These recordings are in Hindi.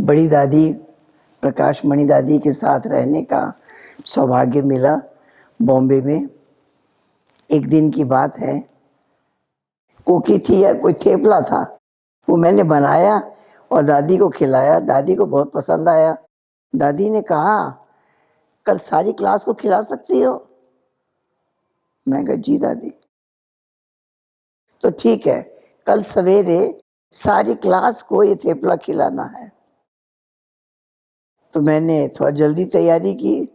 बड़ी दादी प्रकाश मणि दादी के साथ रहने का सौभाग्य मिला बॉम्बे में। एक दिन की बात है, कोकी थी या कोई थेपला था, वो मैंने बनाया और दादी को खिलाया। दादी को बहुत पसंद आया। दादी ने कहा, कल सारी क्लास को खिला सकती हो? मैं कहा जी दादी। तो ठीक है, कल सवेरे सारी क्लास को ये थेपला खिलाना है। तो मैंने थोड़ा जल्दी तैयारी की,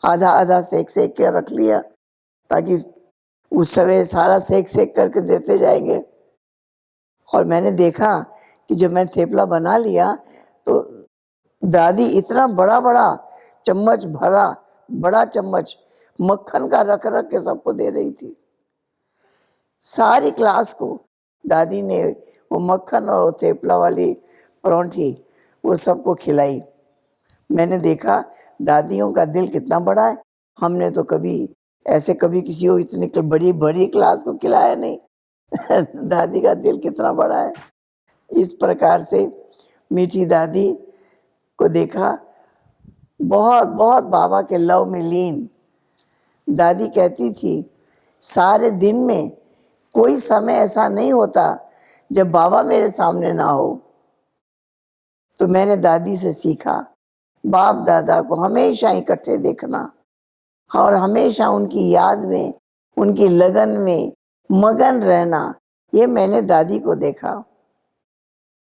आधा आधा सेक सेक के रख लिया ताकि उस समय सारा सेक सेक करके देते जाएंगे। और मैंने देखा कि जब मैं थेपला बना लिया तो दादी इतना बड़ा बड़ा चम्मच भरा, बड़ा चम्मच मक्खन का रख रख के सबको दे रही थी। सारी क्लास को दादी ने वो मक्खन और थेपला वाली परोंठी वो सबको खिलाई। मैंने देखा दादियों का दिल कितना बड़ा है। हमने तो कभी किसी को इतनी बड़ी बड़ी क्लास को खिलाया नहीं। दादी का दिल कितना बड़ा है। इस प्रकार से मीठी दादी को देखा, बहुत बहुत बाबा के लव में लीन। दादी कहती थी, सारे दिन में कोई समय ऐसा नहीं होता जब बाबा मेरे सामने ना हो। तो मैंने दादी से सीखा, बाप दादा को हमेशा इकट्ठे देखना और हमेशा उनकी याद में, उनकी लगन में मगन रहना। ये मैंने दादी को देखा।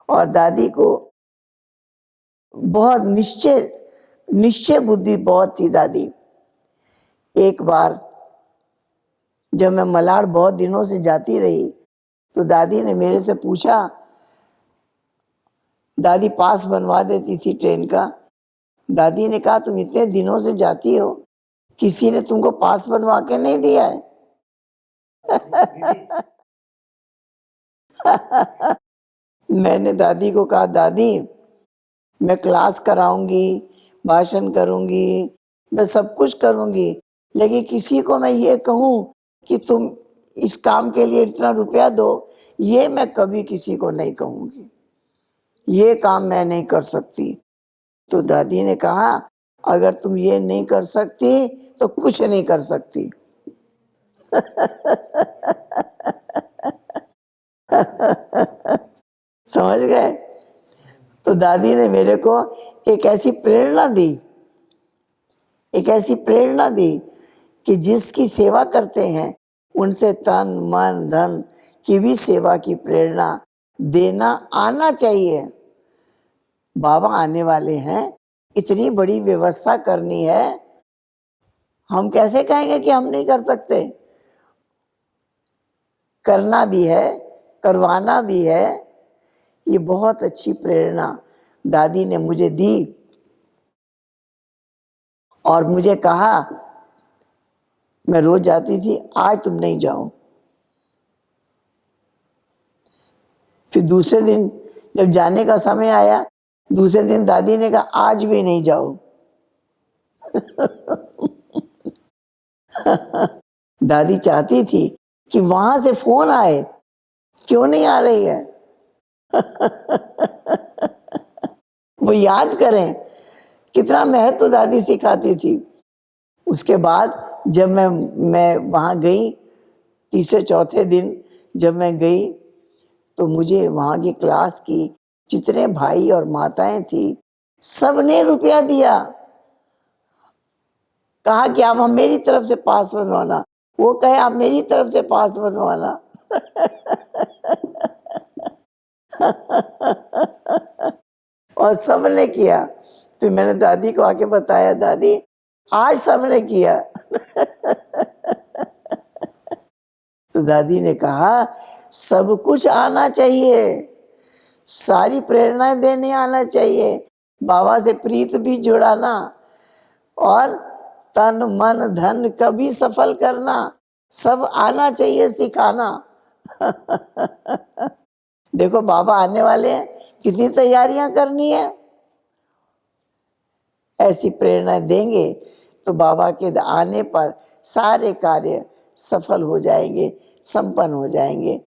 और दादी को बहुत निश्चय बुद्धि बहुत थी दादी। एक बार जब मैं मलाड बहुत दिनों से जाती रही तो दादी ने मेरे से पूछा, दादी पास बनवा देती थी ट्रेन का। दादी ने कहा, तुम इतने दिनों से जाती हो, किसी ने तुमको पास बनवा के नहीं दिया है? मैंने दादी को कहा, दादी मैं क्लास कराऊंगी, भाषण करूंगी, मैं सब कुछ करूंगी, लेकिन किसी को मैं ये कहूं कि तुम इस काम के लिए इतना रुपया दो, ये मैं कभी किसी को नहीं कहूंगी। ये काम मैं नहीं कर सकती। तो दादी ने कहा, अगर तुम ये नहीं कर सकती तो कुछ नहीं कर सकती। समझ गए? तो दादी ने मेरे को एक ऐसी प्रेरणा दी कि जिसकी सेवा करते हैं उनसे तन मन धन की भी सेवा की प्रेरणा देना आना चाहिए। बाबा आने वाले हैं, इतनी बड़ी व्यवस्था करनी है, हम कैसे कहेंगे कि हम नहीं कर सकते? करना भी है, करवाना भी है। ये बहुत अच्छी प्रेरणा दादी ने मुझे दी और मुझे कहा, मैं रोज जाती थी, आज तुम नहीं जाओ। फिर दूसरे दिन जब जाने का समय आया, दूसरे दिन दादी ने कहा, आज भी नहीं जाओ। दादी चाहती थी कि वहां से फोन आए, क्यों नहीं आ रही है? वो याद करें कितना महत्व दादी सिखाती थी। उसके बाद जब मैं वहाँ गई, तीसरे चौथे दिन जब मैं गई तो मुझे वहाँ की क्लास की जितने भाई और माताएं थी, सबने रुपया दिया। कहा कि आप मेरी तरफ से पास बनवाना, वो कहे आप मेरी तरफ से पास बनवाना। और सबने किया। फिर मैंने दादी को आके बताया, दादी आज सबने किया। तो दादी ने कहा, सब कुछ आना चाहिए, सारी प्रेरणाएं देने आना चाहिए, बाबा से प्रीत भी जुड़ाना और तन मन धन कभी सफल करना, सब आना चाहिए सिखाना। देखो बाबा आने वाले हैं, कितनी तैयारियां करनी है। ऐसी प्रेरणा देंगे तो बाबा के आने पर सारे कार्य सफल हो जाएंगे, संपन्न हो जाएंगे।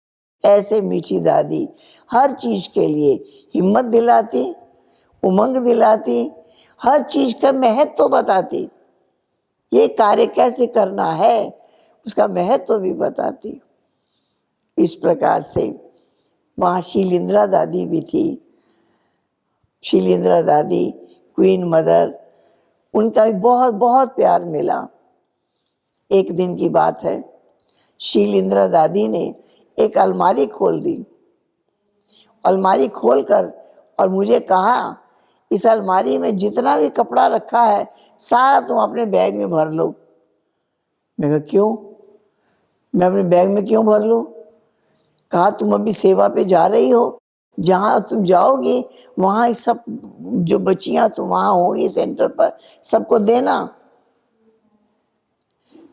ऐसे मीठी दादी हर चीज के लिए हिम्मत दिलाती, उमंग दिलाती, हर चीज का महत्व तो बताती, ये कार्य कैसे करना है उसका महत्व तो भी बताती। इस प्रकार से वहाँ शीलेंद्रा दादी भी थी। शीलेंद्रा दादी क्वीन मदर, उनका भी बहुत बहुत प्यार मिला। एक दिन की बात है, शीलेंद्रा दादी ने एक अलमारी खोल दी। अलमारी खोलकर और मुझे कहा, इस अलमारी में जितना भी कपड़ा रखा है सारा तुम अपने बैग में भर लो। मैं कहा क्यों, मैं अपने बैग में क्यों भर लूं? कहा तुम अभी सेवा पे जा रही हो, जहाँ तुम जाओगी वहाँ सब जो बच्चियाँ तुम वहाँ होगी सेंटर पर सबको देना।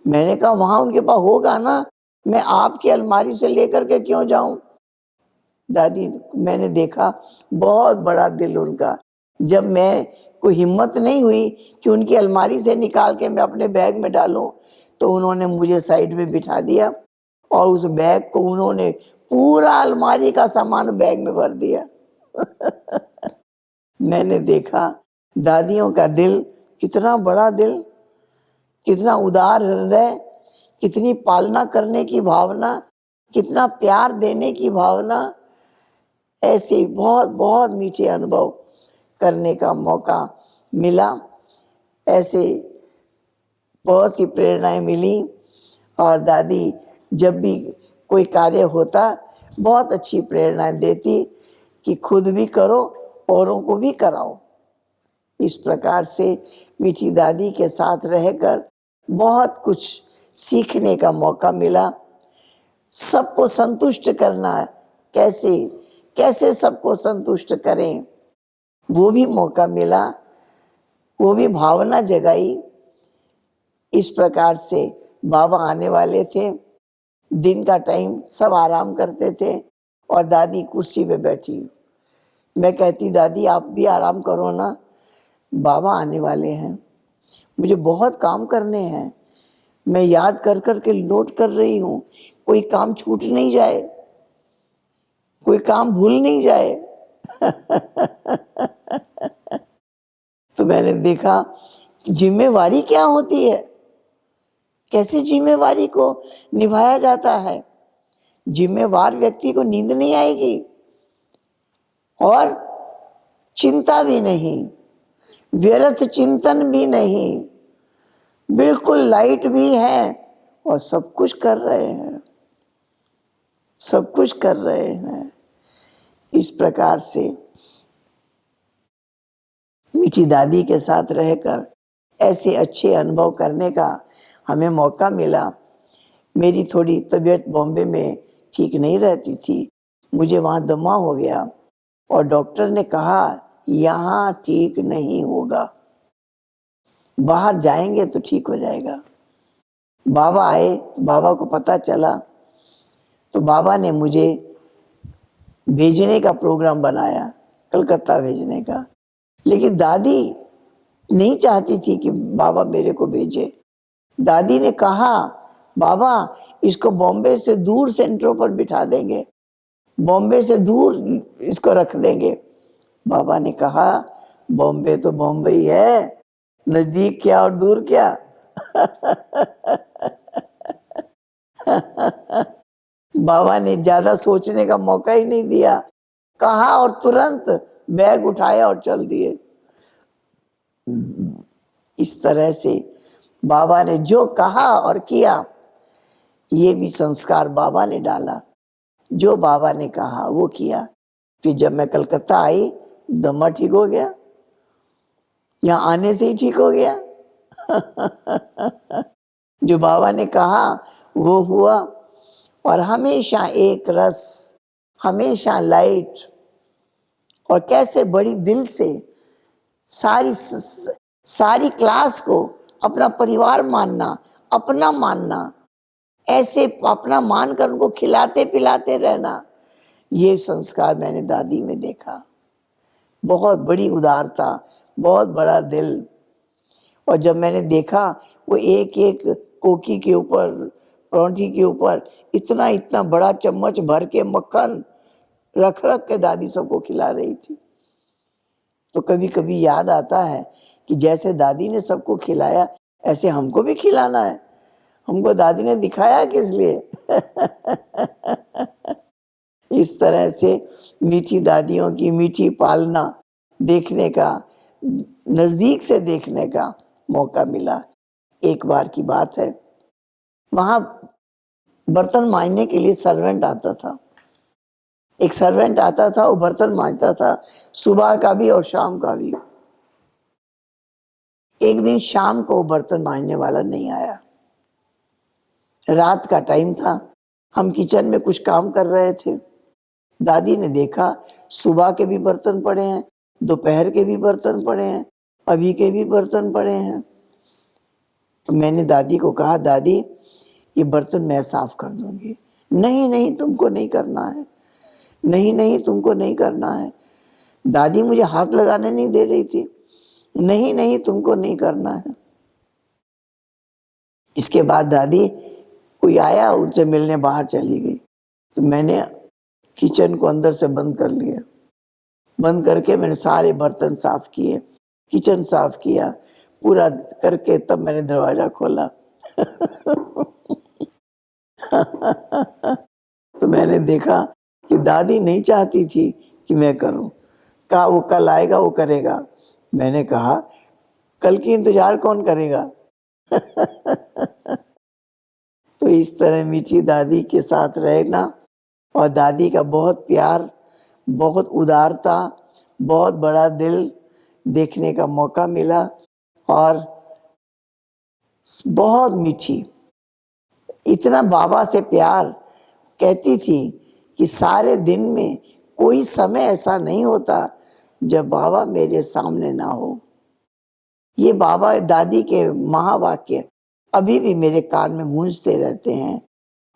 मैंने कहा वहाँ उनके पास होगा ना, मैं आपकी अलमारी से लेकर के क्यों जाऊं? दादी, मैंने देखा बहुत बड़ा दिल उनका। जब मैं कोई हिम्मत नहीं हुई कि उनकी अलमारी से निकाल के मैं अपने बैग में डालूं, तो उन्होंने मुझे साइड में बिठा दिया और उस बैग को उन्होंने पूरा अलमारी का सामान बैग में भर दिया। मैंने देखा दादियों का दिल, कितना बड़ा दिल, कितना उदार हृदय, कितनी पालना करने की भावना, कितना प्यार देने की भावना। ऐसे बहुत बहुत मीठे अनुभव करने का मौका मिला। ऐसे बहुत सी प्रेरणाएं मिली और दादी जब भी कोई कार्य होता बहुत अच्छी प्रेरणाएं देती कि खुद भी करो, औरों को भी कराओ। इस प्रकार से मीठी दादी के साथ रहकर बहुत कुछ सीखने का मौका मिला। सबको संतुष्ट करना कैसे कैसे सबको संतुष्ट करें, वो भी मौका मिला, वो भी भावना जगाई। इस प्रकार से बाबा आने वाले थे, दिन का टाइम सब आराम करते थे और दादी कुर्सी पे बैठी। मैं कहती दादी आप भी आराम करो ना, बाबा आने वाले हैं, मुझे बहुत काम करने हैं, मैं याद कर कर के नोट कर रही हूँ, कोई काम छूट नहीं जाए, कोई काम भूल नहीं जाए। तो मैंने देखा जिम्मेवारी क्या होती है, कैसे जिम्मेवारी को निभाया जाता है। जिम्मेवार व्यक्ति को नींद नहीं आएगी और चिंता भी नहीं, व्यर्थ चिंतन भी नहीं, बिल्कुल लाइट भी है और सब कुछ कर रहे हैं, सब कुछ कर रहे हैं। इस प्रकार से मीठी दादी के साथ रहकर ऐसे अच्छे अनुभव करने का हमें मौका मिला। मेरी थोड़ी तबीयत बॉम्बे में ठीक नहीं रहती थी, मुझे वहाँ दमा हो गया और डॉक्टर ने कहा यहाँ ठीक नहीं होगा, बाहर जाएंगे तो ठीक हो जाएगा। बाबा आए, बाबा को पता चला तो बाबा ने मुझे भेजने का प्रोग्राम बनाया, कलकत्ता भेजने का। लेकिन दादी नहीं चाहती थी कि बाबा मेरे को भेजे। दादी ने कहा बाबा इसको बॉम्बे से दूर सेंटरों पर बिठा देंगे, बॉम्बे से दूर इसको रख देंगे। बाबा ने कहा बॉम्बे तो बॉम्बे ही है, नजदीक क्या और दूर क्या। बाबा ने ज्यादा सोचने का मौका ही नहीं दिया, कहा और तुरंत बैग उठाया और चल दिए। इस तरह से बाबा ने जो कहा और किया, ये भी संस्कार बाबा ने डाला, जो बाबा ने कहा वो किया। फिर जब मैं कलकत्ता आई, दमा ठीक हो गया, यहाँ आने से ही ठीक हो गया। जो बाबा ने कहा वो हुआ और हमेशा एक रस, हमेशा लाइट और कैसे बड़ी दिल से सारी क्लास को अपना परिवार मानना, अपना मानना, ऐसे अपना मानकर उनको खिलाते पिलाते रहना, ये संस्कार मैंने दादी में देखा। बहुत बड़ी उदारता, बहुत बड़ा दिल। और जब मैंने देखा वो एक एक कोकी के ऊपर परौंठी के ऊपर इतना इतना बड़ा चम्मच भर के मक्खन रख रख के दादी सबको खिला रही थी। तो कभी कभी याद आता है कि जैसे दादी ने सबको खिलाया ऐसे हमको भी खिलाना है। हमको दादी ने दिखाया किस लिए इस तरह से मीठी दादियों की मीठी पालना देखने का, नज़दीक से देखने का मौका मिला। एक बार की बात है, वहाँ बर्तन मांजने के लिए सर्वेंट आता था। एक सर्वेंट आता था, वो बर्तन मांजता था, सुबह का भी और शाम का भी। एक दिन शाम को बर्तन मांजने वाला नहीं आया। रात का टाइम था, हम किचन में कुछ काम कर रहे थे। दादी ने देखा सुबह के भी बर्तन पड़े हैं, दोपहर के भी बर्तन पड़े हैं, अभी के भी बर्तन पड़े हैं। तो मैंने दादी को कहा, दादी ये बर्तन मैं साफ कर दूंगी। नहीं नहीं तुमको नहीं करना है, नहीं नहीं तुमको नहीं करना है। दादी मुझे हाथ लगाने नहीं दे रही थी। नहीं नहीं तुमको नहीं करना है। इसके बाद दादी कोई आया, उनसे मिलने बाहर चली गई। तो मैंने किचन को अंदर से बंद कर लिया। बंद करके मैंने सारे बर्तन साफ किए, किचन साफ किया, पूरा करके तब मैंने दरवाजा खोला तो मैंने देखा कि दादी नहीं चाहती थी कि मैं करूं। कहा वो कल आएगा, वो करेगा। मैंने कहा कल की इंतजार कौन करेगा तो इस तरह मीठी दादी के साथ रहना और दादी का बहुत प्यार, बहुत उदारता, बहुत बड़ा दिल देखने का मौका मिला। और बहुत मीठी, इतना बाबा से प्यार। कहती थी कि सारे दिन में कोई समय ऐसा नहीं होता जब बाबा मेरे सामने ना हो। ये बाबा दादी के महावाक्य अभी भी मेरे कान में गूंजते रहते हैं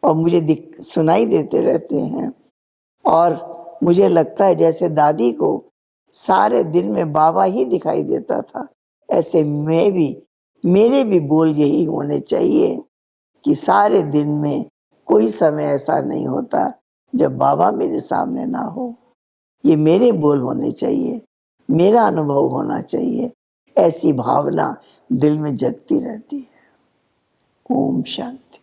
और मुझे सुनाई देते रहते हैं। और मुझे लगता है जैसे दादी को सारे दिन में बाबा ही दिखाई देता था, ऐसे मेरे भी बोल यही होने चाहिए कि सारे दिन में कोई समय ऐसा नहीं होता जब बाबा मेरे सामने ना हो। ये मेरे बोल होने चाहिए, मेरा अनुभव होना चाहिए। ऐसी भावना दिल में जगती रहती है। ओम शांति।